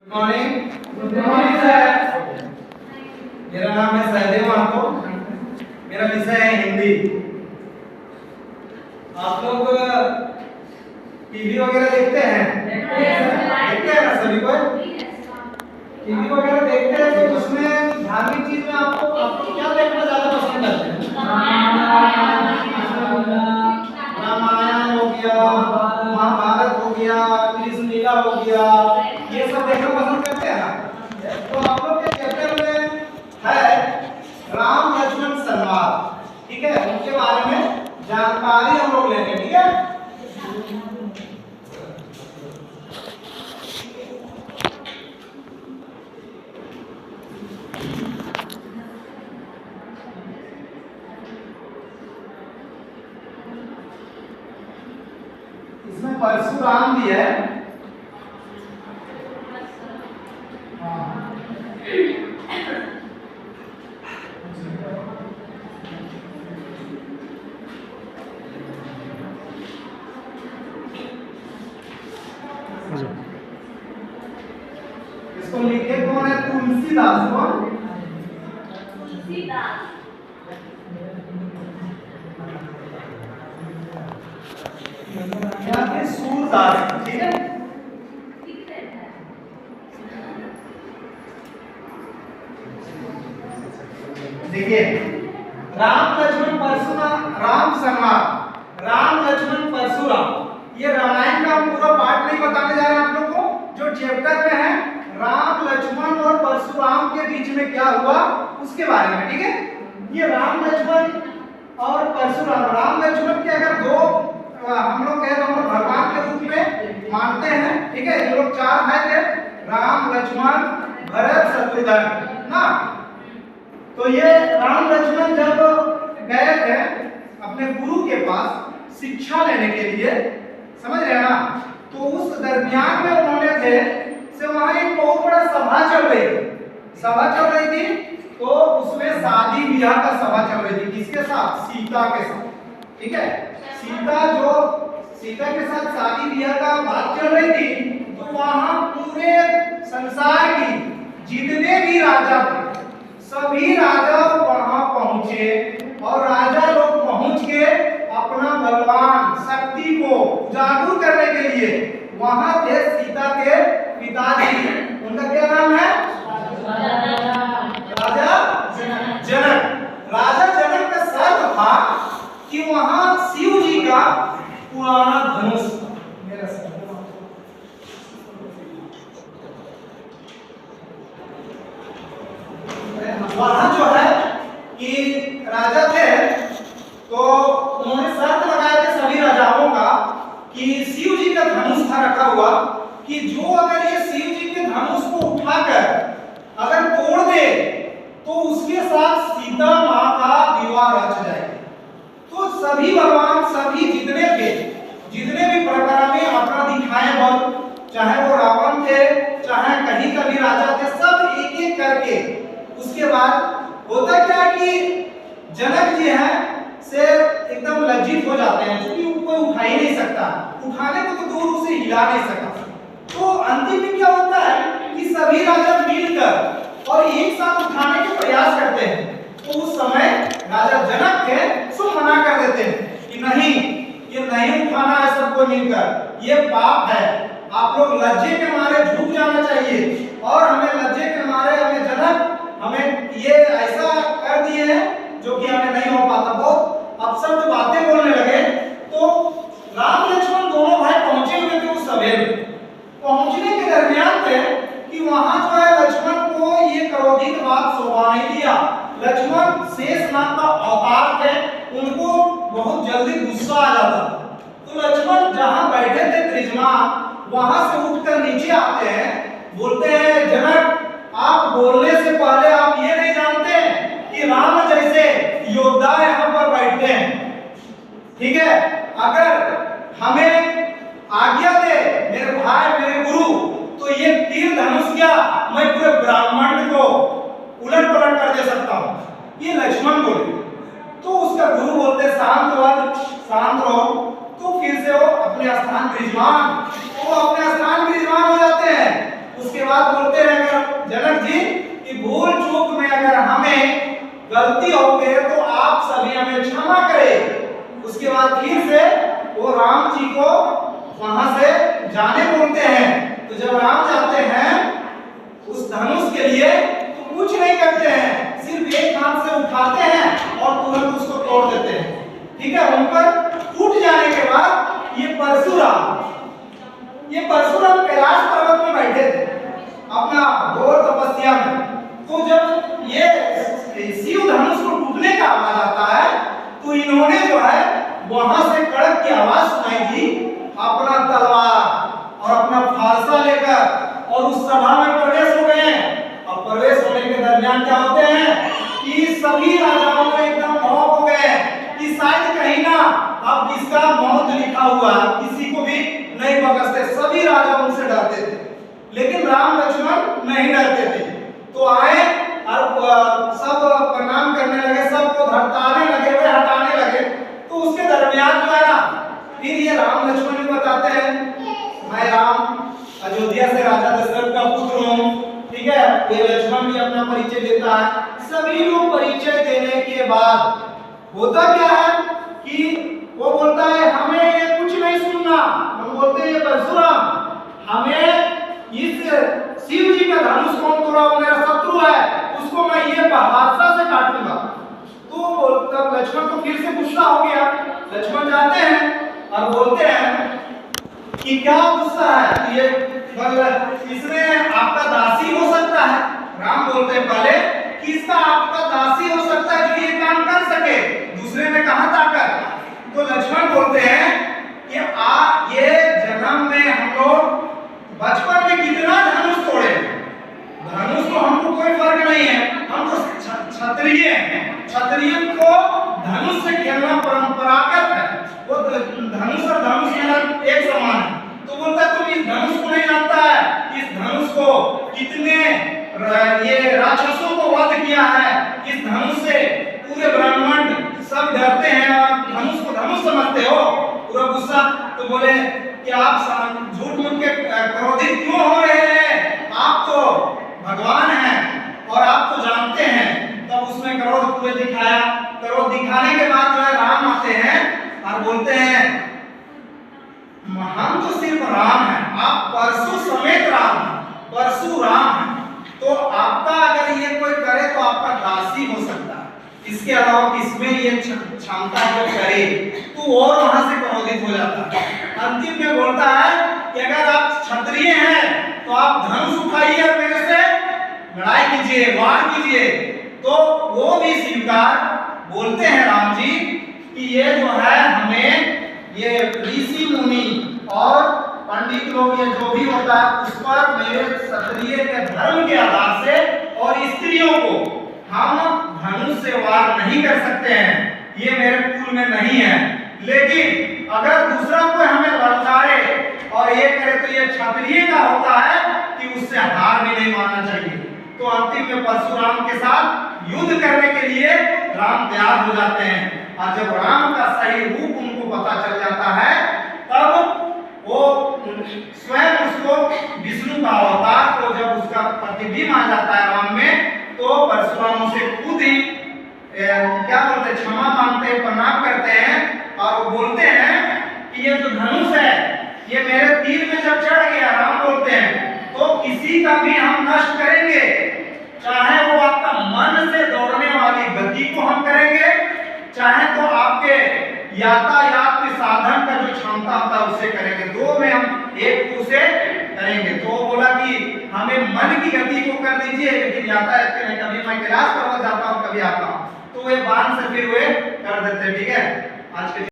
Morning. Good morning sir. मेरा नाम है सहदेव महतो। मेरा विषय है हिंदी। आप लोग टीवी वगैरह देखते हैं? देखते हैं ना सभी को? टीवी वगैरह देखते हैं तो उसमें धार्मिक चीज में आपको क्या देखना ज्यादा पसंद करते हैं? रामायण हो गया, महाभारत हो गया, कृष्ण लीला हो गया, ये सब देखना पसंद करते हैं ना? तो आप लोग के चैप्टर में है राम लक्ष्मण संवाद, ठीक है? उनके बारे में जानकारी हम लोग लेंगे, ठीक है? इसमें परशुराम भी है। इसको लिखे कौन है? तुलसीदास। कौन? तुलसीदास। या फिर सूरदास, ठीक है? देखिए, राम लक्ष्मण परशुराम, राम संवाद, राम लक्ष्मण परशुराम, ये रामायण का हम पूरा पाठ नहीं बताने जा रहे हैं आप लोग को। जो चैप्टर में है राम लक्ष्मण और परशुराम के बीच में क्या हुआ उसके बारे में, ठीक है? ये राम लक्ष्मण और परशुराम, राम लक्ष्मण के अगर दो हम लोग कह रहे हैं भगवान के रूप में मानते हैं, ठीक है? ये लोग चार भाई थे, राम लक्ष्मण भरत शत्रुघ्न ना। तो ये राम लक्ष्मण जब गए थे अपने गुरु के पास शिक्षा लेने के लिए, समझ रहे हैं ना? तो उस दरमियान में उन्होंने थे से वहां एक बहुत बड़ा सभा चल रही थी। सभा चल रही थी तो उसमें शादी ब्याह का सभा चल रही थी। किसके साथ? सीता के साथ, ठीक है? सीता के साथ शादी ब्याह का बात चल रही थी। तो वहां पूरे संसार की जितने भी राजा थे सभी राजा वहां पहुंचे और राजा लोग पहुंच के अपना बलवान शक्ति को उजागर करने के लिए वहां थे सीता के पिताजी। उनका क्या नाम है? राजा जनक। राजा जनक का शर्त था कि वहां शिव जी का पुराना धनुष, मेरा वहां जो है कि राजा थे तो उन्होंने शर्त लगाया थे सभी राजाओं का कि शिव जी का धनुष था रखा हुआ कि जो अगर ये शिव जी के धनुष को उठाकर अगर तोड़ दे तो उसके साथ सीता मां का विवाह रच जाएगा। तो सभी भगवान, सभी जितने थे, जितने भी प्रकार में अपना दिखाए बल, चाहे वो रावण थे चाहे कहीं का भी राजा थे, सब एक एक करके उसके बाद होता क्या कि जनक जी हैं से एकदम लज्जित हो जाते हैं क्योंकि कोई उठा ही नहीं सकता, उठाने को तो दूर उसे हिला नहीं सका। तो अंतिम में क्या होता है कि सभी राजा मिलकर और एक साथ उठाने के प्रयास करते हैं। तो उस समय राजा जनक थे सो मना कर देते हैं कि नहीं, ये नहीं उठाना है सबको मिलकर, ये पाप है, आप लोग लज्जे के मारे झुक जाना चाहिए और हमें लज्जे के मारे हमें जनक हमें ये ऐसा कर दिए हैं जो कि हमें नहीं हो पाता। बहुत अपशब्द बातें बोलने लगे। तो राम लक्ष्मण दोनों भाई पहुंचे हुए थे उस सभा में। पहुंचने के दरमियान थे कि वहां जो है लक्ष्मण को ये क्रोधित बात शोभा नहीं दिया। लक्ष्मण शेषनाग का अवतार थे, उनको बहुत जल्दी गुस्सा आ जाता था। तो लक्ष्मण जहां बैठे थे त्रिजमान, वहां से उठकर नीचे आते हैं, बोलते हैं जनक आप बोलने से पहले आप ये नहीं जानते कि राम जैसे योद्धा यहाँ पर बैठते हैं, ठीक है? अगर हमें आज्ञा दे मेरे भाई मेरे गुरु तो ये तीर धनुष क्या मैं पूरे ब्राह्मण को उलट पलट कर दे सकता हूँ। ये लक्ष्मण बोले। तो उसका गुरु बोलते शांत रहो। तो फिर से वो अपने स्थान विराजमान हो जाते हैं। उसके बाद बोलते हैं अगर जनक जी कि भूल चूक में अगर हमें गलती हो गई तो आप सभी हमें क्षमा करें। उसके बाद फिर से वो राम जी को वहां से जाने बोलते हैं। तो जब राम जाते हैं उस धनुष के लिए तो कुछ नहीं करते हैं, सिर्फ एक हाथ से उठाते हैं और तुरंत उसको तोड़ देते हैं। ठीक है, उन पर टूट जाने के बाद ये परशुराम कैलाश पर्वत में बैठे थे अपना घोर तपस्या में। तो जब ये शिव धनुष को टूटने का आवाज आता है तो इन्होंने जो है वहां से कड़क की आवाज सुनाई दी, अपना तलवार और अपना फारसा लेकर और उस सभा में प्रवेश हो गए। अब प्रवेश होने के दरमियान क्या होते हैं कि सभी राजाओं को एकदम खौफ हो गए कि शायद कहीं ना अब किसका मौत लिखा हुआ है, किसी को भी नहीं बख्शते। सभी राजा उनसे डरते थे, लेकिन राम लक्ष्मण नहीं डरते थे। तो आए और सब प्रणाम करने लगे, सबको धड़काने लगे, वे हटाने लगे। तो उसके दरमियान जो है ना फिर ये राम लक्ष्मण भी बताते हैं मैं राम अयोध्या से राजा दशरथ का पुत्र हूँ। ठीक है, ये लक्ष्मण भी अपना परिचय देता है। सभी लोग परिचय देने के बाद होता क्या है कि वो बोलता है हमें ये कुछ नहीं सुनना। हम बोलते हैं ये परशुराम हमें इस शिव जी का धनुष कौन तोड़ा, वो मेरा शत्रु है, उसको मैं ये हादसा से काटूंगा। तो बोलता लक्ष्मण को फिर से गुस्सा हो गया। लक्ष्मण जाते हैं और बोलते हैं कि क्या गुस्सा है, ये इसमें आपका दासी हो सकता है। राम बोलते हैं पहले कि इसका आपका दासी हो सकता है जो ये काम कर सके, दूसरे में कहां ताकत। तो लक्ष्मण बोलते हैं कि ये जन्म में हम लोग बचपन में कितना धनुष तोड़े, धनुष तो हमको कोई फर्क नहीं है, हम तो क्षत्रिय हैं। क्षत्रिय को धनुष से खेलना परंपरागत है, वो धनुष और धनुष खेलना एक समान है। तो बोलता तुम इस धनुष को नहीं जानता है, इस धनुष को कितने ये राक्षसों को वध किया है, इस धनुष से पूरे ब्रह्मांड सब डरते हैं और धनुष को धनुष समझते हो। पूरा गुस्सा। तो बोले कि आप झूठ मूठ के क्रोधित क्यों हो रहे हैं, आप तो भगवान हैं और आप तो जानते हैं। तब उसमें क्रोध पूरे दिखाया। क्रोध दिखाने के बाद जो है राम आते हैं और बोलते हैं हम तो सिर्फ राम हैं, आप परशु समेत राम हैं, परशुराम हैं। तो आपका अगर ये कोई करे तो आपका दासी हो सकता है, इसके अलावा किसमें ये क्षमता जो करे। तो और वहां से क्रोधित हो जाता है। अंतिम में बोलता है कि अगर आप क्षत्रिय हैं तो आप धनुष उठाइए और मेरे से लड़ाई कीजिए, वार कीजिए। तो वो भी स्वीकार बोलते हैं राम जी कि ये जो है हमें ये ऋषि मुनि और पंडित लोग ये जो भी होता है उस पर मेरे क्षत्रिय के धर्म के आधार से और स्त्रियों को हम धनुष से वार नहीं कर सकते हैं, ये मेरे कुल में नहीं है। लेकिन अगर दूसरा कोई हमें ललकारे और ये करे तो ये क्षत्रिय का होता है कि उससे हार भी नहीं मानना चाहिए। तो अंतिम में परशुराम के साथ युद्ध करने के लिए राम तैयार हो जाते हैं। और जब राम का सही रूप उनको पता चल जाता है तब वो स्वयं उसको विष्णु का अवतार को जब उसका प्रतिबिंब आ जाता है राम में, तो परशुराम उसे खुद ही क्या बोलते हैं क्षमा मांगते हैं, प्रणाम करते हैं और वो बोलते हैं कि ये जो धनुष है ये मेरे तीर में जब चढ़ गया, राम बोलते हैं, तो किसी का भी हम नष्ट करेंगे, चाहे वो आपका मन से दौड़ने वाली गति को हम करेंगे, चाहे तो आपके यातायात के साधन का जो क्षमता होता है उससे करेंगे, दो में हम एक को से करेंगे। तो वो बोला कि हमें मन की गति को कर दीजिए, लेकिन यातायात के नहीं, कभी मैं कैलाश पर्वत जाता हूँ कभी आता हूँ। तो वे बाण से फिर वे कर देते। ठीक है, आज के